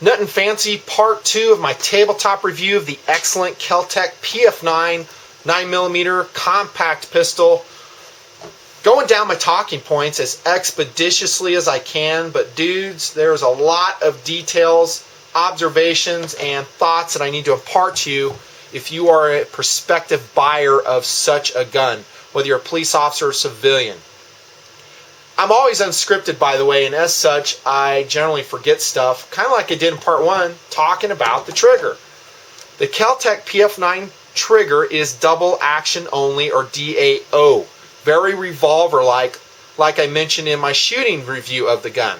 Nutnfancy Part 2 of my tabletop review of the excellent Kel-Tec PF-9 9mm compact pistol. Going down my talking points as expeditiously as I can, but dudes, there's a lot of details, observations, and thoughts that I need to impart to you if you are a prospective buyer of such a gun, whether you're a police officer or civilian. I'm always unscripted, by the way, and as such, I generally forget stuff, kind of like I did in Part 1, talking about the trigger. The Kel-Tec PF-9 trigger is double action only, or DAO. Very revolver-like, like I mentioned in my shooting review of the gun.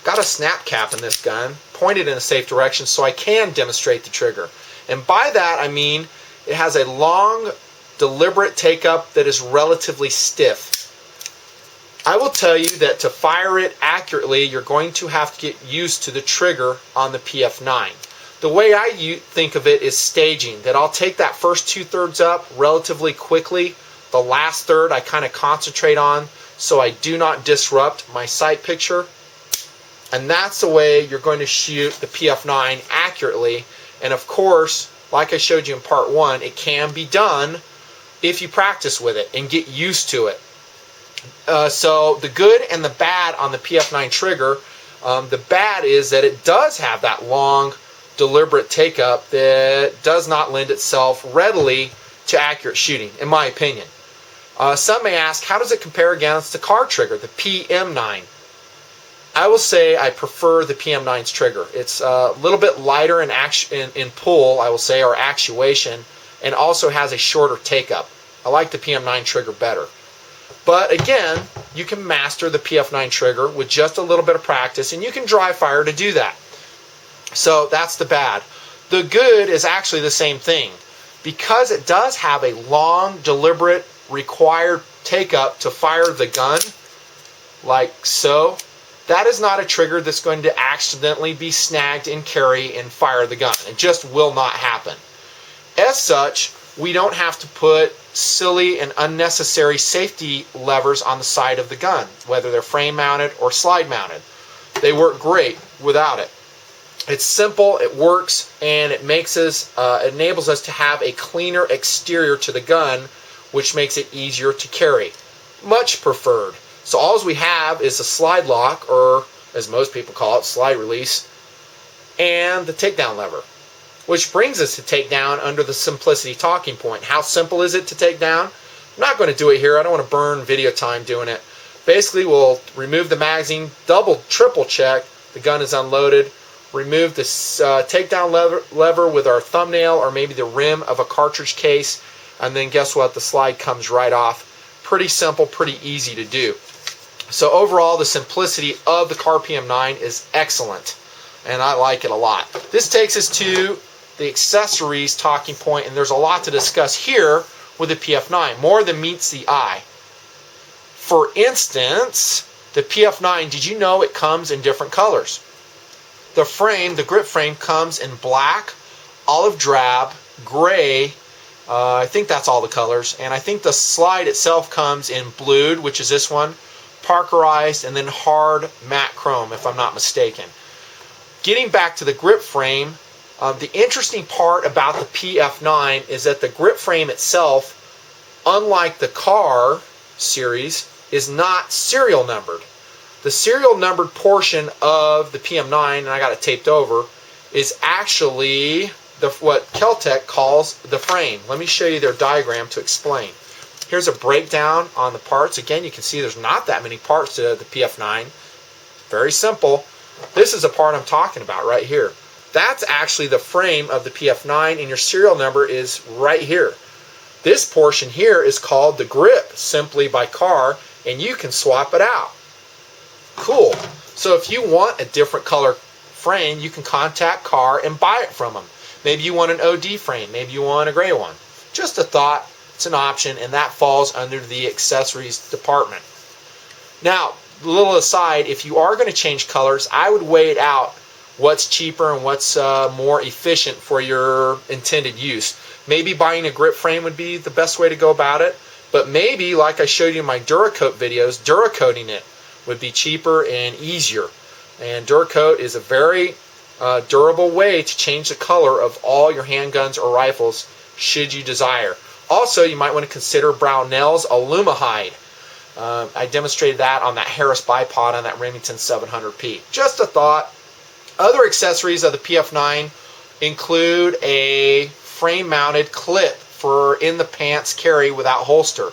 Got a snap cap in this gun, pointed in a safe direction so I can demonstrate the trigger. And by that I mean it has a long, deliberate take-up that is relatively stiff. I will tell you that to fire it accurately, you're going to have to get used to the trigger on the PF-9. The way I think of it is staging, that I'll take that first 2/3 up relatively quickly. The last third I kind of concentrate on so I do not disrupt my sight picture. And that's the way you're going to shoot the PF-9 accurately. And of course, like I showed you in Part 1, it can be done if you practice with it and get used to it. So the good and the bad on the PF-9 trigger, the bad is that it does have that long, deliberate take-up that does not lend itself readily to accurate shooting, in my opinion. Some may ask, how does it compare against the Kahr trigger, the PM-9? I will say I prefer the PM-9's trigger. It's a little bit lighter in pull, I will say, or actuation, and also has a shorter take-up. I like the PM-9 trigger better. But again, you can master the PF-9 trigger with just a little bit of practice, and you can dry fire to do that. So that's the bad. The good is actually the same thing. Because it does have a long, deliberate, required take-up to fire the gun, like so, that is not a trigger that's going to accidentally be snagged in carry and fire the gun. It just will not happen. As such, we don't have to put silly and unnecessary safety levers on the side of the gun, whether they're frame mounted or slide mounted. They work great without it. It's simple, it works, and it enables us to have a cleaner exterior to the gun, which makes it easier to carry. Much preferred. So all we have is a slide lock, or as most people call it, slide release, and the takedown lever. Which brings us to takedown under the simplicity talking point. How simple is it to take down? I'm not going to do it here. I don't want to burn video time doing it. Basically, we'll remove the magazine, double, triple check, the gun is unloaded, remove the takedown lever with our thumbnail or maybe the rim of a cartridge case, and then guess what? The slide comes right off. Pretty simple, pretty easy to do. So overall, the simplicity of the Kahr PM-9 is excellent, and I like it a lot. This takes us to the accessories talking point, and there's a lot to discuss here with the PF-9, more than meets the eye. For instance, the PF-9, did you know it comes in different colors? The frame, the grip frame, comes in black, olive drab, gray, I think that's all the colors, and I think the slide itself comes in blued, which is this one, parkerized, and then hard matte chrome, if I'm not mistaken. Getting back to the grip frame, the interesting part about the PF-9 is that the grip frame itself, unlike the Kahr series, is not serial numbered. The serial numbered portion of the PM-9, and I got it taped over, is actually what Kel-Tec calls the frame. Let me show you their diagram to explain. Here's a breakdown on the parts. Again, you can see there's not that many parts to the PF-9. Very simple. This is the part I'm talking about right here. That's actually the frame of the PF-9, and your serial number is right here. This portion here is called the grip, simply by Kahr, and you can swap it out. Cool. So if you want a different color frame, you can contact Kahr and buy it from them. Maybe you want an OD frame, maybe you want a gray one. Just a thought, it's an option, and that falls under the accessories department. Now, a little aside, if you are going to change colors, I would weigh it out what's cheaper and what's more efficient for your intended use. Maybe buying a grip frame would be the best way to go about it, but maybe, like I showed you in my Duracoat videos, Duracoating it would be cheaper and easier. And Duracoat is a very durable way to change the color of all your handguns or rifles should you desire. Also, you might want to consider Brownell's Alumahide. I demonstrated that on that Harris bipod on that Remington 700P. Just a thought. Other accessories of the PF-9 include a frame-mounted clip for in the pants carry without holster,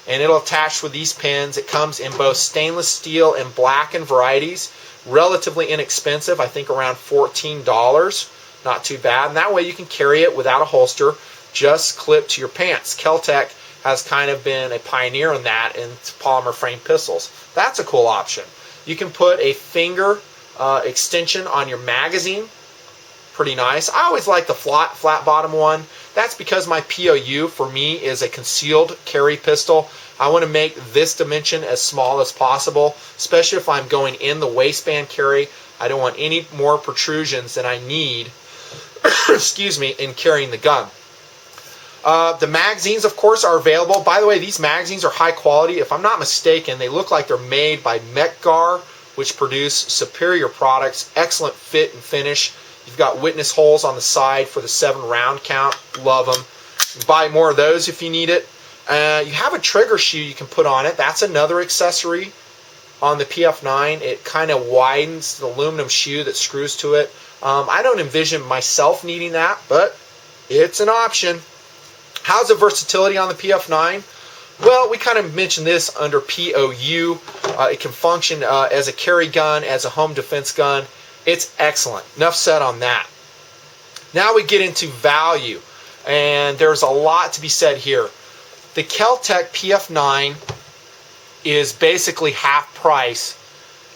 and it'll attach with these pins. It comes in both stainless steel and blackened varieties. Relatively inexpensive, I think around $14. Not too bad, and that way you can carry it without a holster, just clipped to your pants. Kel-Tec has kind of been a pioneer in that in polymer frame pistols. That's a cool option. You can put a finger extension on your magazine. Pretty nice. I always like the flat bottom one. That's because my POU for me is a concealed carry pistol. I want to make this dimension as small as possible, especially if I'm going in the waistband carry. I don't want any more protrusions than I need excuse me, in carrying the gun. The magazines, of course, are available. By the way, these magazines are high quality. If I'm not mistaken, they look like they're made by Kahr, which produce superior products, excellent fit and finish. You've got witness holes on the side for the 7-round count. Love them. Buy more of those if you need it. You have a trigger shoe you can put on it. That's another accessory on the PF-9. It kind of widens the aluminum shoe that screws to it. I don't envision myself needing that, but it's an option. How's the versatility on the PF-9? Well, we kind of mentioned this under POU. It can function as a carry gun, as a home defense gun. It's excellent. Enough said on that. Now we get into value, and there's a lot to be said here. The Kel-Tec PF-9 is basically half price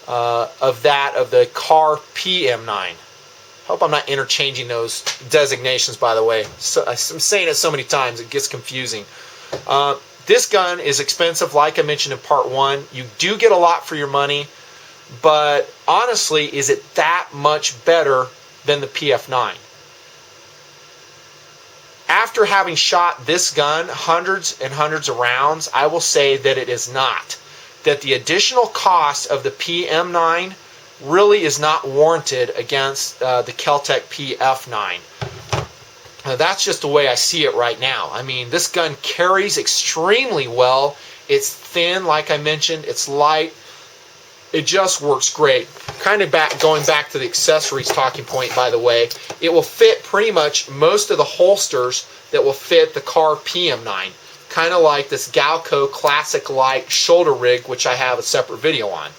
of that of the Kahr PM-9. Hope I'm not interchanging those designations, by the way. So, I'm saying it so many times it gets confusing. This gun is expensive, like I mentioned in part 1. You do get a lot for your money, but honestly, is it that much better than the PF-9? After having shot this gun hundreds and hundreds of rounds, I will say that it is not. That the additional cost of the PM-9 really is not warranted against the Kel-Tec PF-9. That's just the way I see it right now. I mean, this gun carries extremely well. It's thin, like I mentioned. It's light. It just works great. Kind of going back to the accessories talking point, by the way, it will fit pretty much most of the holsters that will fit the Kahr PM-9. Kind of like this Galco Classic Light shoulder rig, which I have a separate video on.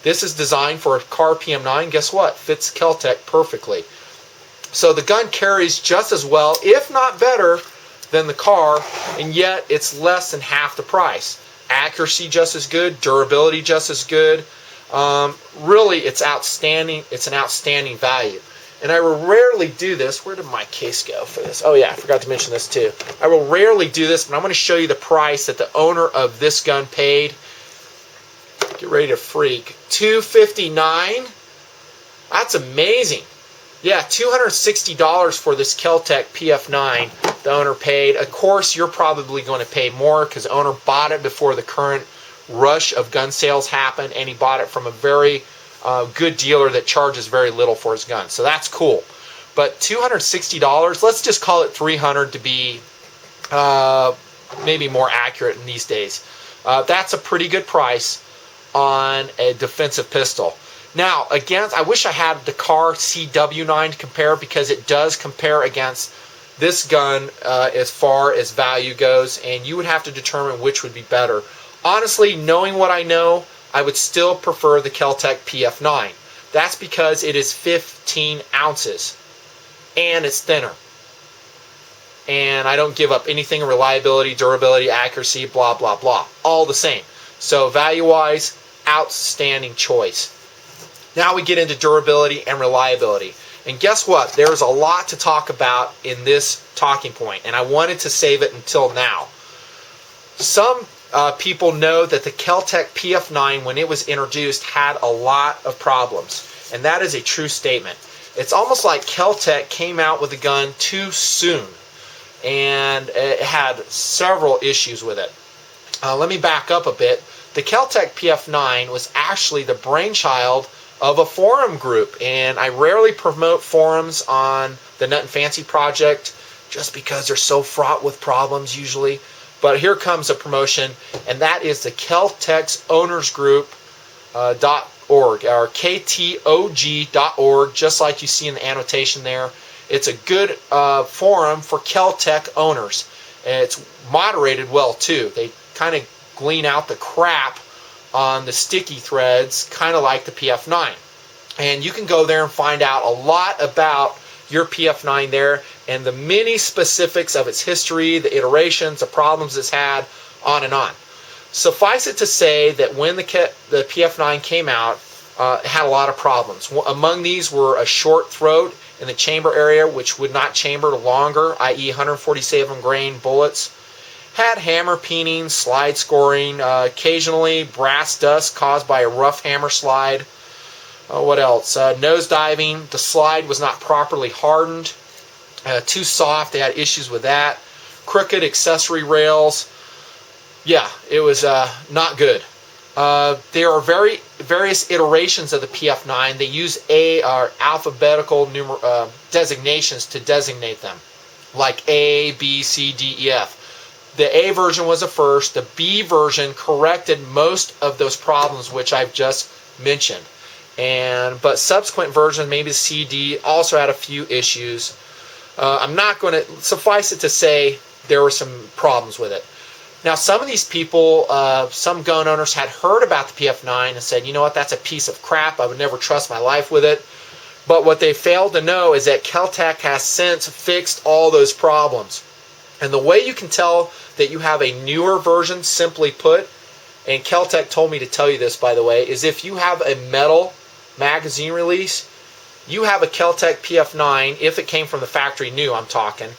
This is designed for a Kahr PM-9. Guess what? Fits Kel-Tec perfectly. So the gun carries just as well, if not better, than the Kahr, and yet it's less than half the price. Accuracy just as good, durability just as good. Really, it's outstanding. It's an outstanding value. And I will rarely do this. Where did my case go for this? Oh yeah, I forgot to mention this too. I will rarely do this, but I'm going to show you the price that the owner of this gun paid. Get ready to freak. $259. That's amazing. Yeah, $260 for this Kel-Tec PF-9 the owner paid. Of course, you're probably going to pay more because the owner bought it before the current rush of gun sales happened, and he bought it from a very good dealer that charges very little for his gun. So that's cool. But $260, let's just call it $300 to be maybe more accurate in these days. That's a pretty good price on a defensive pistol. Now, again, I wish I had the Kahr CW9 to compare, because it does compare against this gun as far as value goes, and you would have to determine which would be better. Honestly, knowing what I know, I would still prefer the Kel-Tec PF-9. That's because it is 15 ounces, and it's thinner. And I don't give up anything in reliability, durability, accuracy, blah, blah, blah. All the same. So value-wise, outstanding choice. Now we get into durability and reliability. And guess what? There's a lot to talk about in this talking point, and I wanted to save it until now. Some people know that the Kel-Tec PF-9, when it was introduced, had a lot of problems, and that is a true statement. It's almost like Kel-Tec came out with the gun too soon, and it had several issues with it. Let me back up a bit. The Kel-Tec PF-9 was actually the brainchild of a forum group. And I rarely promote forums on the Nutnfancy project just because they're so fraught with problems usually. But here comes a promotion, and that is the Kel-Tec's Owners Group .org, or ktog.org, just like you see in the annotation there. It's a good forum for Kel-Tec owners. And it's moderated well too. They kind of glean out the crap on the sticky threads, kind of like the PF-9. And you can go there and find out a lot about your PF-9 there and the many specifics of its history, the iterations, the problems it's had, on and on. Suffice it to say that when the PF-9 came out, it had a lot of problems. Among these were a short throat in the chamber area, which would not chamber longer, i.e. 147 grain bullets. Had hammer peening, slide scoring, occasionally brass dust caused by a rough hammer slide. What else? Nose diving. The slide was not properly hardened. Too soft. They had issues with that. Crooked accessory rails. Yeah, it was not good. There are various iterations of the PF-9. They use alphabetical designations to designate them, like A, B, C, D, E, F. The A version was the first. The B version corrected most of those problems which I've just mentioned. But subsequent versions, maybe the C, D, also had a few issues. I'm not going to suffice it to say there were some problems with it. Now, some of these people, some gun owners had heard about the PF-9 and said, you know what, that's a piece of crap. I would never trust my life with it. But what they failed to know is that Kel-Tec has since fixed all those problems. And the way you can tell that you have a newer version, simply put, and Kel-Tec told me to tell you this, by the way, is if you have a metal magazine release, you have a Kel-Tec PF-9, if it came from the factory new, I'm talking,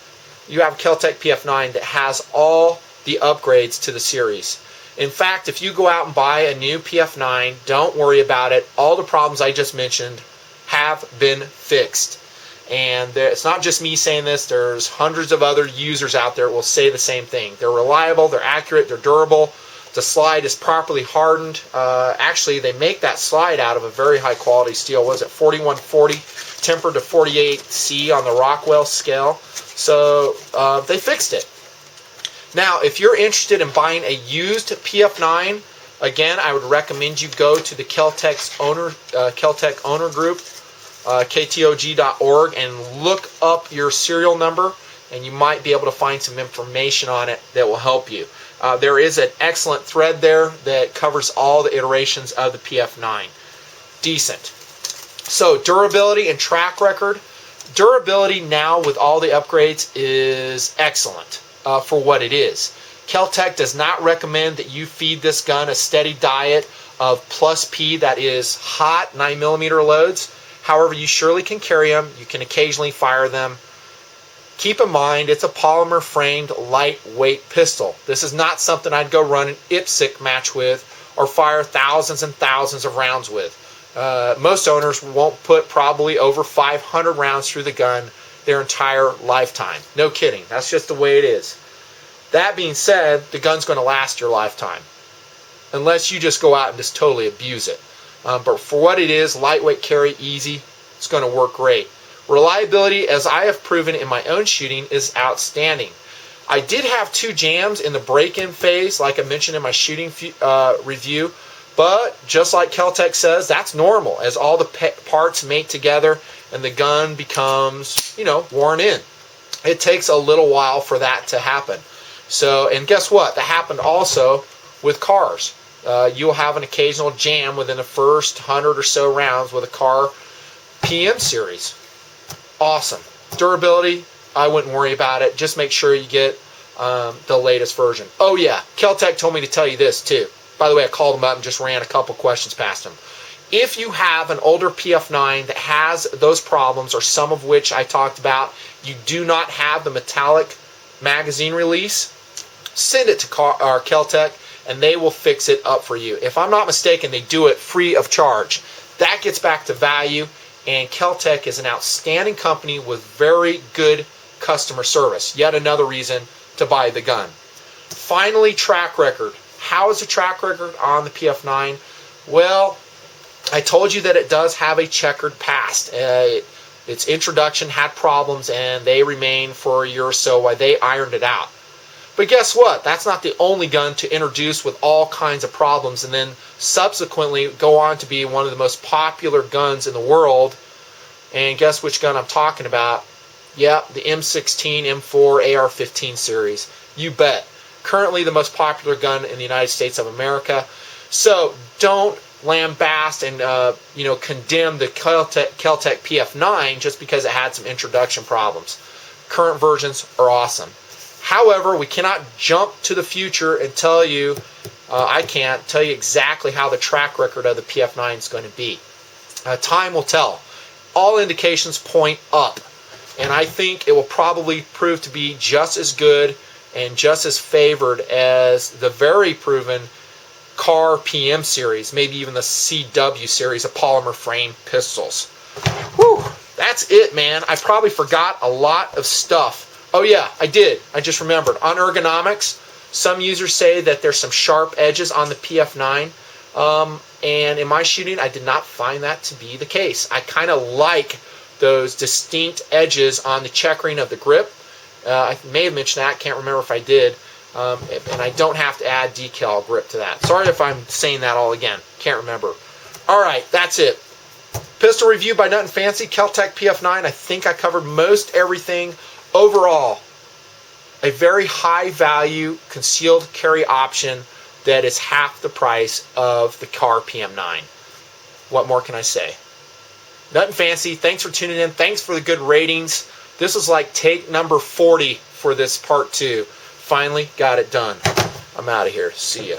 you have a Kel-Tec PF-9 that has all the upgrades to the series. In fact, if you go out and buy a new PF-9, don't worry about it. All the problems I just mentioned have been fixed. And it's not just me saying this. There's hundreds of other users out there that will say the same thing. They're reliable, they're accurate, they're durable. The slide is properly hardened. Actually, they make that slide out of a very high quality steel. Was it 4140 tempered to 48C on the Rockwell scale? So they fixed it. Now, if you're interested in buying a used PF-9, again, I would recommend you go to the Kel-Tec owner group, ktog.org, and look up your serial number, and you might be able to find some information on it that will help you. There is an excellent thread there that covers all the iterations of the PF-9. Decent. So, durability and track record. Durability now with all the upgrades is excellent. For what it is. Kel-Tec does not recommend that you feed this gun a steady diet of plus P, that is hot 9mm loads. However, you surely can carry them. You can occasionally fire them. Keep in mind, it's a polymer framed lightweight pistol. This is not something I'd go run an IPSC match with or fire thousands and thousands of rounds with. Most owners won't put probably over 500 rounds through the gun their entire lifetime. No kidding. That's just the way it is. That being said, the gun's going to last your lifetime. Unless you just go out and just totally abuse it. But for what it is, lightweight carry, easy, it's going to work great. Reliability, as I have proven in my own shooting, is outstanding. I did have 2 jams in the break-in phase, like I mentioned in my shooting review. But just like Kel-Tec says, that's normal as all the parts mate together and the gun becomes, worn in. It takes a little while for that to happen. So, and guess what? That happened also with cars. You'll have an occasional jam within the first 100 or so rounds with a Kahr PM series. Awesome. Durability, I wouldn't worry about it. Just make sure you get the latest version. Oh yeah, Kel-Tec told me to tell you this too. By the way, I called him up and just ran a couple questions past him. If you have an older PF-9 that has those problems, or some of which I talked about, you do not have the metallic magazine release, send it to Kel-Tec and they will fix it up for you. If I'm not mistaken, they do it free of charge. That gets back to value, and Kel-Tec is an outstanding company with very good customer service. Yet another reason to buy the gun. Finally, track record. How is the track record on the PF-9? Well, I told you that it does have a checkered past. Its introduction had problems, and they remain for a year or so while they ironed it out. But guess what? That's not the only gun to introduce with all kinds of problems and then subsequently go on to be one of the most popular guns in the world. And guess which gun I'm talking about? Yep, the M16, M4, AR-15 series. You bet. Currently the most popular gun in the United States of America. So don't lambast and condemn the Kel-Tec PF-9 just because it had some introduction problems. Current versions are awesome. However, we cannot jump to the future and tell you, I can't tell you exactly how the track record of the PF-9 is going to be. Time will tell. All indications point up, and I think it will probably prove to be just as good and just as favored as the very proven Kahr PM series, maybe even the CW series of polymer frame pistols. Whew, that's it, man. I probably forgot a lot of stuff. Oh yeah, I did. I just remembered. On ergonomics, some users say that there's some sharp edges on the PF-9. And in my shooting, I did not find that to be the case. I kind of like those distinct edges on the checkering of the grip. I may have mentioned that. Can't remember if I did. And I don't have to add decal grip to that. Sorry if I'm saying that all again. Can't remember. All right, that's it. Pistol review by Nutnfancy, Kel-Tec PF-9. I think I covered most everything. Overall, a very high value concealed carry option that is half the price of the Kahr PM9. What more can I say? Nutnfancy, thanks for tuning in. Thanks for the good ratings. This is like take number 40 for this part 2. Finally got it done. I'm out of here. See ya.